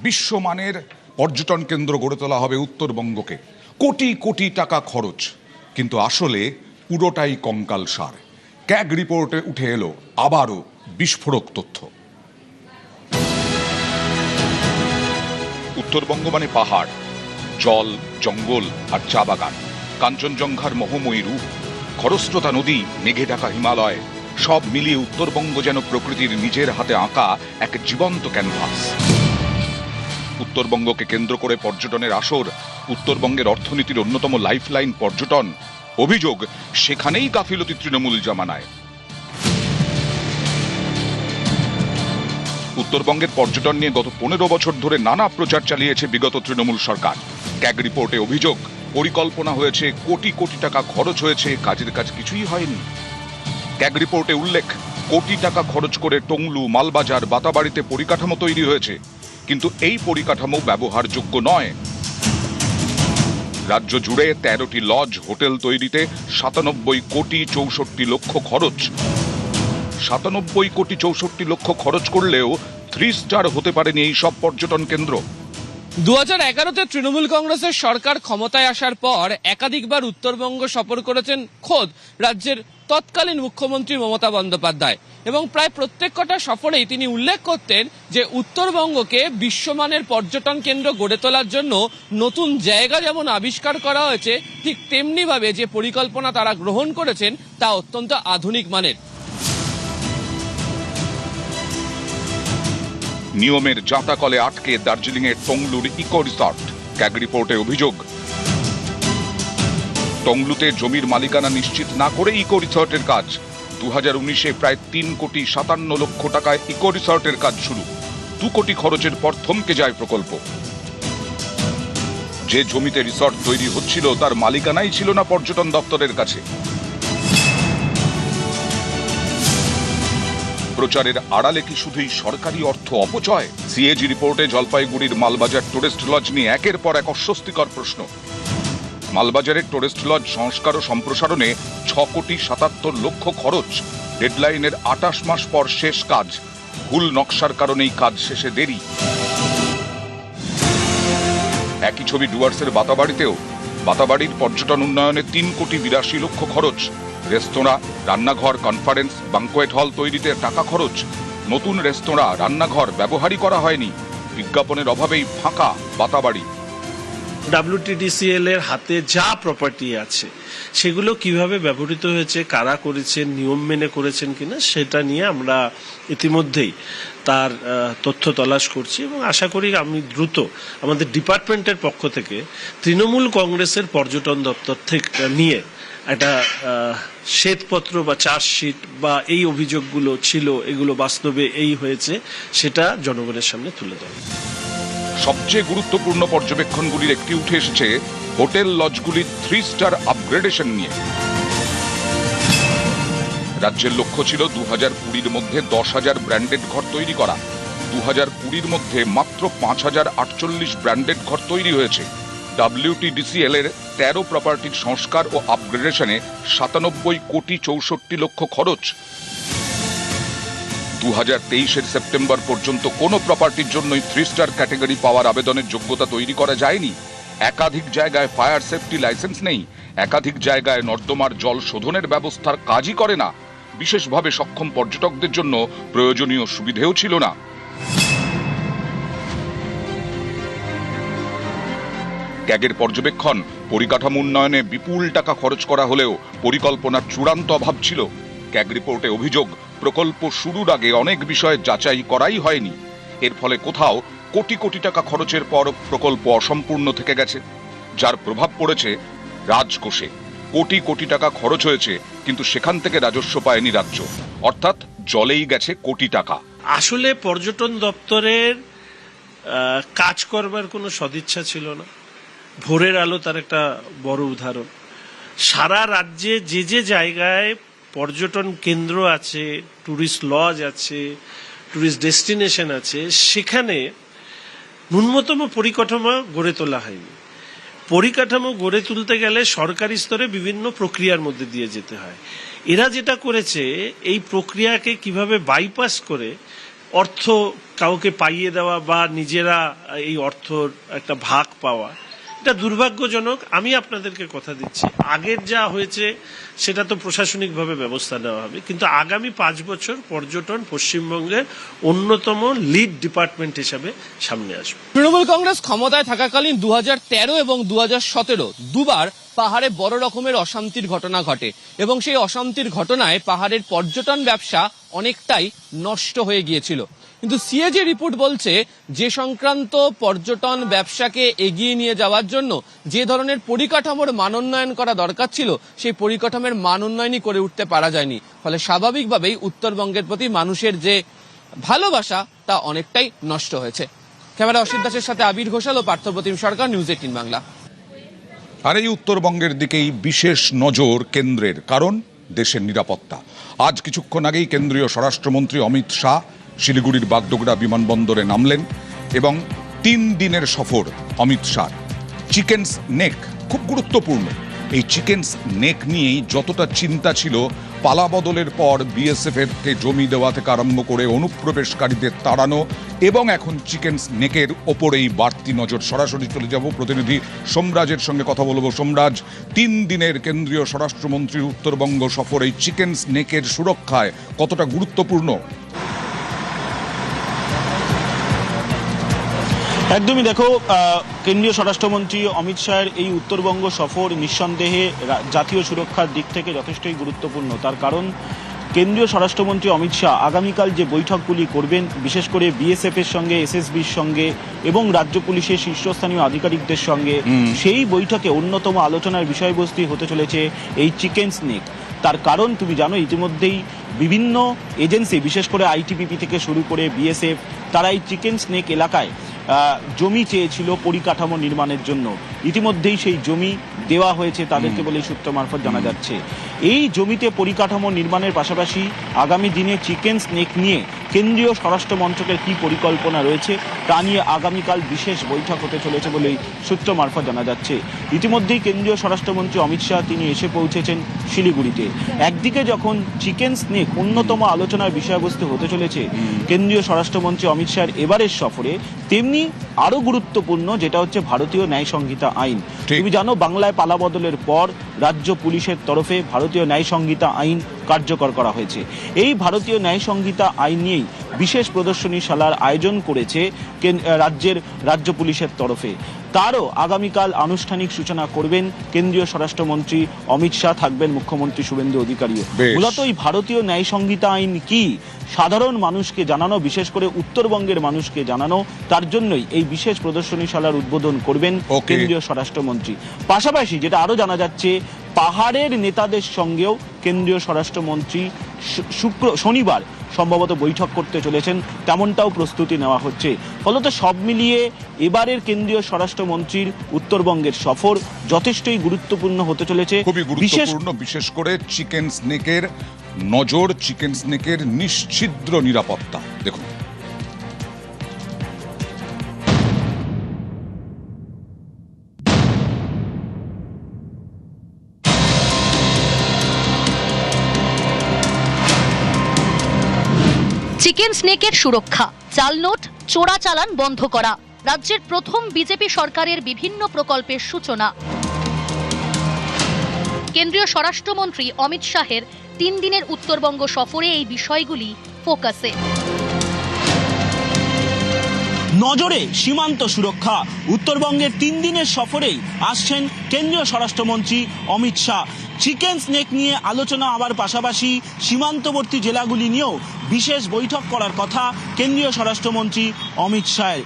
বিশ্বমানের পর্যটন কেন্দ্র গড়ে তোলা হবে উত্তরবঙ্গকে, কোটি কোটি টাকা খরচ, কিন্তু আসলে পুরোটাই কঙ্কালসার। ক্যাগ রিপোর্টে উঠে এলো আবারও বিস্ফোরক তথ্য। উত্তরবঙ্গ মানে পাহাড়, জল, জঙ্গল আর চা বাগান, কাঞ্চনজঙ্ঘার মোহময়ী রূপ, খরস্রোতা নদী, মেঘে ঢাকা হিমালয়, সব মিলিয়ে উত্তরবঙ্গ যেন প্রকৃতির নিজের হাতে আঁকা এক জীবন্ত ক্যানভাস। উত্তরবঙ্গকে কেন্দ্র করে পর্যটনের আসর, উত্তরবঙ্গের অর্থনীতির অন্যতম লাইফলাইন পর্যটন। অভিযোগ, সেখানেই গাফিলতি তৃণমূল জামানায়। উত্তরবঙ্গের পর্যটন নিয়ে গত 15 বছর ধরে নানা প্রচার চালিয়েছে বিগত তৃণমূল সরকার। ক্যাগ রিপোর্টে অভিযোগ, পরিকল্পনা হয়েছে, কোটি কোটি টাকা খরচ হয়েছে, কাজের কাজ কিছুই হয়নি। ক্যাগ রিপোর্টে উল্লেখ, কোটি টাকা খরচ করে টংলু, মালবাজার, বাতাবাড়িতে পরিকাঠামো তৈরি হয়েছে, কিন্তু এই পরিকাঠামো ব্যবহারযোগ্য নয়। রাজ্য জুড়ে 13টি লজ, হোটেল তৈরিতে 97 কোটি 64 লক্ষ খরচ। 97 কোটি 64 লক্ষ খরচ করলেও 3 স্টার হতে পারেনি এই সব পর্যটন কেন্দ্র। 2011-তে তৃণমূল কংগ্রেসের সরকার ক্ষমতায় আসার পর একাধিকবার উত্তরবঙ্গ সফর করেছেন খোদ রাজ্যের তৎকালীন মুখ্যমন্ত্রী মমতা বন্দ্যোপাধ্যায়, এবং প্রায় প্রত্যেক কটা সফরেই তিনি উল্লেখ করতেন যে উত্তরবঙ্গকে বিশ্বমানের পর্যটন কেন্দ্র গড়ে তোলার জন্য নতুন জায়গা যেমন আবিষ্কার করা হয়েছে, ঠিক তেমনিভাবে যে পরিকল্পনা তারা গ্রহণ করেছেন তা অত্যন্ত আধুনিক মানের। নিয়মের জাঁতাকলে আটকে দার্জিলিংয়ের টংলুর ইকো রিসর্ট। ক্যাগ রিপোর্টে অভিযোগ, টংলুতে জমির মালিকানা নিশ্চিত না করে ইকো রিসর্টের কাজ। 2019-এ প্রায় 3 কোটি 57 লক্ষ টাকায় ইকো রিসর্টের কাজ শুরু। 2 কোটি খরচের পর থমকে যায় প্রকল্প। যে জমিতে রিসর্ট তৈরি হচ্ছিল তার মালিকানাই ছিল না পর্যটন দপ্তরের কাছে। প্রচারের আড়ালে কি শুধুই সরকারি অর্থ অপচয়? সিএজি রিপোর্টে জলপাইগুড়ির মালবাজার টুরিস্ট লজ নিয়ে একের পর এক অস্বস্তিকর প্রশ্ন। মালবাজারের টুরিস্ট লজ সংস্কার ও সম্প্রসারণে 6 কোটি 77 লক্ষ খরচ। ডেডলাইনের 28 মাস পর শেষ কাজ। ভুল নকশার কারণেই কাজ শেষে দেরি। একই ছবি ডুয়ার্সের বাতাবাড়িতেও। বাতাবাড়ির পর্যটন উন্নয়নে 3 কোটি 82 লক্ষ খরচ। রেস্তোরাঁ, রান্নাঘর, কনফারেন্স, ব্যাংকোয়েট হল তৈরিতে টাকা খরচ। নতুন রেস্তোরাঁ, রান্নাঘর ব্যবহারই করা হয়নি। বিজ্ঞাপনের অভাবেই ফাঁকা বাতাবাড়ি। WTDCL এর হাতে যা প্রপার্টি আছে সেগুলো কিভাবে ব্যবহৃত হয়েছে, কারা করেছেন, নিয়ম মেনে করেছেন কিনা, সেটা নিয়ে আমরা ইতিমধ্যেই তার তথ্য তলাশ করছি, এবং আশা করি আমি দ্রুত আমাদের ডিপার্টমেন্টের পক্ষ থেকে তৃণমূল কংগ্রেসের পর্যটন দপ্তর থেকে নিয়ে একটা শ্বেতপত্র বা চার্জশিট বা এই অভিযোগগুলো ছিল, এগুলো বাস্তবে এই হয়েছে, সেটা জনগণের সামনে তুলে দেওয়া। সবচেয়ে গুরুত্বপূর্ণ পর্যবেক্ষণগুলির একটি উঠে এসেছে হোটেল লজগুলির 3 স্টার আপগ্রেডেশন নিয়ে। রাজ্যের লক্ষ্য ছিল 2020-র মধ্যে 10,000 ব্র্যান্ডেড ঘর তৈরি করা। 2020-র মধ্যে মাত্র 5,048 ব্র্যান্ডেড ঘর তৈরি হয়েছে। WTDCL এর 13 প্রপার্টির সংস্কার ও আপগ্রেডেশনে 97 কোটি 64 লক্ষ খরচ। 2023-এর সেপ্টেম্বর পর্যন্ত কোনো প্রপার্টির জন্যই 3 স্টার ক্যাটাগরি পাওয়ার আবেদনের যোগ্যতা তৈরি করা যায়নি। একাধিক জায়গায় ফায়ার সেফটি লাইসেন্স নেই। একাধিক জায়গায় নর্দমার জল শোধনের ব্যবস্থার কাজই করে না। বিশেষভাবে সক্ষম পর্যটকদের জন্য প্রয়োজনীয় সুবিধেও ছিল না। ক্যাগের পর্যবেক্ষণ, পরিকাঠামো উন্নয়নে বিপুল টাকা খরচ করা হলেও পরিকল্পনার চূড়ান্ত অভাব ছিল। ক্যাগ রিপোর্টে অভিযোগ, প্রকল্প শুরুর আগে অনেক বিষয়ে যাচাই করাই হয়নি। এর ফলে কোথাও কোটি কোটি টাকা খরচের পর প্রকল্প অসম্পূর্ণ থেকে গেছে, যার প্রভাব পড়েছে রাজকোষে। কোটি কোটি টাকা খরচ হয়েছে, কিন্তু সেখান থেকে রাজস্ব পায়নি রাজ্য, অর্থাৎ জলেই গেছে কোটি টাকা। আসলে পর্যটন দপ্তরের কাজ করবার কোনো সদিচ্ছা ছিল না। ভোরের আলো তার একটা বড় উদাহরণ। সারা রাজ্যে যে যে জায়গায় পর্যটন কেন্দ্র আছে, ট্যুরিস্ট লজ আছে, ট্যুরিস্ট ডেস্টিনেশন আছে, সেখানে ন্যূনতম পরিকাঠামো গড়ে তোলা হয়নি। পরিকাঠামো গড়ে তুলতে গেলে সরকারি স্তরে বিভিন্ন প্রক্রিয়ার মধ্যে দিয়ে যেতে হয়। এরা যেটা করেছে, এই প্রক্রিয়াকে কিভাবে বাইপাস করে অর্থ কাউকে পাইয়ে দেওয়া বা নিজেরা এই অর্থর একটা ভাগ পাওয়া, এটা দুর্ভাগ্যজনক। আমি আপনাদেরকে কথা দিচ্ছি, আগের যা হয়েছে সেটা তো প্রশাসনিকভাবে ব্যবস্থা নেওয়া হবে, কিন্তু আগামী 5 বছর পর্যটন পশ্চিমবঙ্গের অন্যতম লিড ডিপার্টমেন্ট হিসাবে সামনে আসবে। তৃণমূল কংগ্রেস ক্ষমতায় থাকাকালীন 2013 এবং 2017 দুবার পাহাড়ে বড় রকমের অশান্তির ঘটনা ঘটে এবং সেই অশান্তির ঘটনায় পাহাড়ের পর্যটন ব্যবসা অনেকটাই নষ্ট হয়ে গিয়েছিল। কিন্তু সিএজি রিপোর্ট বলছে যে সংক্রান্ত পর্যটন ব্যবসাকে এগিয়ে নিয়ে যাওয়ার জন্য যে ধরনের পরিকাঠামোর মানোন্নয়ন করা দরকার ছিল সেই পরিকাঠামোর মানোন্নয়নই করে উঠতে পারা যায়নি। ফলে স্বাভাবিকভাবেই উত্তরবঙ্গের প্রতি মানুষের যে ভালোবাসা তা অনেকটাই নষ্ট হয়েছে। ক্যামেরা অসিত দাসের সাথে আবির ঘোষাল ও পার্থপ্রতিম সরকার, নিউজ 18 বাংলা। আর এই উত্তরবঙ্গের দিকেই বিশেষ নজর কেন্দ্রের, কারণ দেশের নিরাপত্তা। আজ কিছুক্ষণ আগেই কেন্দ্রীয় স্বরাষ্ট্রমন্ত্রী অমিত শাহ শিলিগুড়ির বাগডোগরা বিমানবন্দরে নামলেন এবং 3 দিনের সফর অমিত শাহ। চিকেন্স নেক খুব গুরুত্বপূর্ণ। এই চিকেন্স নেক নিয়েই যতটা চিন্তা ছিল পালা বদলের পর বিএসএফ-কে জমি দেওয়া থেকে আরম্ভ করে অনুপ্রবেশকারীদের তাড়ানো, এবং এখন চিকেন্স নেকের ওপরেই বাড়তি নজর। সরাসরি চলে যাব প্রতিনিধি সোমরাজের সঙ্গে কথা বলবো। সোমরাজ, 3 দিনের কেন্দ্রীয় স্বরাষ্ট্রমন্ত্রীর উত্তরবঙ্গ সফর এই চিকেন্স নেকের সুরক্ষায় কতটা গুরুত্বপূর্ণ? একদমই, দেখো, কেন্দ্রীয় স্বরাষ্ট্রমন্ত্রী অমিত শাহের এই উত্তরবঙ্গ সফর নিঃসন্দেহে জাতীয় সুরক্ষার দিক থেকে যথেষ্টই গুরুত্বপূর্ণ। তার কারণ কেন্দ্রীয় স্বরাষ্ট্রমন্ত্রী অমিত শাহ আগামীকাল যে বৈঠকগুলি করবেন, বিশেষ করে বিএসএফ-এর সঙ্গে, এসএসবির সঙ্গে এবং রাজ্য পুলিশের শীর্ষস্থানীয় আধিকারিকদের সঙ্গে, সেই বৈঠকে অন্যতম আলোচনার বিষয়বস্তু হতে চলেছে এই চিকেন স্নেক। তার কারণ তুমি জানো, ইতিমধ্যেই বিভিন্ন এজেন্সি, বিশেষ করে আইটিবিপি থেকে শুরু করে বিএসএফ, তারা এই চিকেন স্নেক এলাকায় জমি চেয়েছিল পরিকাঠামো নির্মাণের জন্য। ইতিমধ্যেই সেই জমি দেওয়া হয়েছে তাদেরকে বলে সূত্র মারফত জানা যাচ্ছে। এই জমিতে পরিকাঠামো নির্মাণের পাশাপাশি আগামী দিনে চিকেন স্নেক নিয়ে কেন্দ্রীয় স্বরাষ্ট্র মন্ত্রকের কি পরিকল্পনা রয়েছে তা নিয়ে আগামীকাল বিশেষ বৈঠক হতে চলেছে বলেই সূত্র মারফত জানা যাচ্ছে। ইতিমধ্যেই কেন্দ্রীয় স্বরাষ্ট্রমন্ত্রী অমিত শাহ তিনি এসে পৌঁছেছেন শিলিগুড়িতে। একদিকে যখন চিকেন স্নেক অন্যতম আলোচনার বিষয়বস্তু হতে চলেছে কেন্দ্রীয় স্বরাষ্ট্রমন্ত্রী অমিত শাহের এবারের সফরে, তেমনি আরো গুরুত্বপূর্ণ যেটা হচ্ছে ভারতীয় ন্যায় সংহিতা আইন। তুমি জানো, বাংলায় পালা বদলের পর রাজ্য পুলিশের তরফে ভারতীয় ন্যায় সংহিতা আইন কার্যকর করা হয়েছে। এই ভারতীয় ন্যায় সংহিতা আইন নিয়েই বিশেষ প্রদর্শনীশালার আয়োজন করেছে রাজ্য পুলিশের তরফে। তারও আগামীকাল আনুষ্ঠানিক সূচনা করবেন কেন্দ্রীয় স্বরাষ্ট্রমন্ত্রী অমিত শাহ, থাকবেন মুখ্যমন্ত্রী শুভেন্দু অধিকারীও। মূলত এই ভারতীয় ন্যায় সংহিতা আইন কি সাধারণ মানুষকে জানানো, বিশেষ করে উত্তরবঙ্গের মানুষকে জানানো, তার জন্যই এই বিশেষ প্রদর্শনীশালার উদ্বোধন করবেন কেন্দ্রীয় স্বরাষ্ট্রমন্ত্রী। পাশাপাশি যেটা আরো জানা যাচ্ছে, পাহাড়ের নেতাদের সঙ্গেও কেন্দ্রীয় স্বরাষ্ট্রমন্ত্রী শনিবার সম্ভবত বৈঠক করতে চলেছেন, তেমনটাও প্রস্তুতি নেওয়া হচ্ছে। ফলত সব মিলিয়ে এবারের কেন্দ্রীয় স্বরাষ্ট্রমন্ত্রীর উত্তরবঙ্গের সফর যথেষ্টই গুরুত্বপূর্ণ হতে চলেছে। খুবই গুরুত্বপূর্ণ, বিশেষ করে চিকেন স্নেকের নজর, চিকেন স্নেকের নিশ্ছিদ্র নিরাপত্তা। দেখুন, চিকেন স্নেকের সুরক্ষা, জাল নোট, চোরাচালান বন্ধ করা, রাজ্যের প্রথম বিজেপি সরকারের বিভিন্ন প্রকল্পের সূচনা। কেন্দ্রীয় স্বরাষ্ট্রমন্ত্রী অমিত শাহের 3 দিনের উত্তরবঙ্গ সফরে এই বিষয়গুলি ফোকাসে। নজরে সীমান্ত সুরক্ষা। উত্তরবঙ্গের 3 দিনের সফরেই আসছেন কেন্দ্রীয় স্বরাষ্ট্রমন্ত্রী অমিত শাহ। চিকেন স্নেক নিয়ে আলোচনা হওয়ার পাশাপাশি সীমান্তবর্তী জেলাগুলি নিয়েও বিশেষ বৈঠক করার কথা কেন্দ্রীয় স্বরাষ্ট্রমন্ত্রী অমিত শাহের।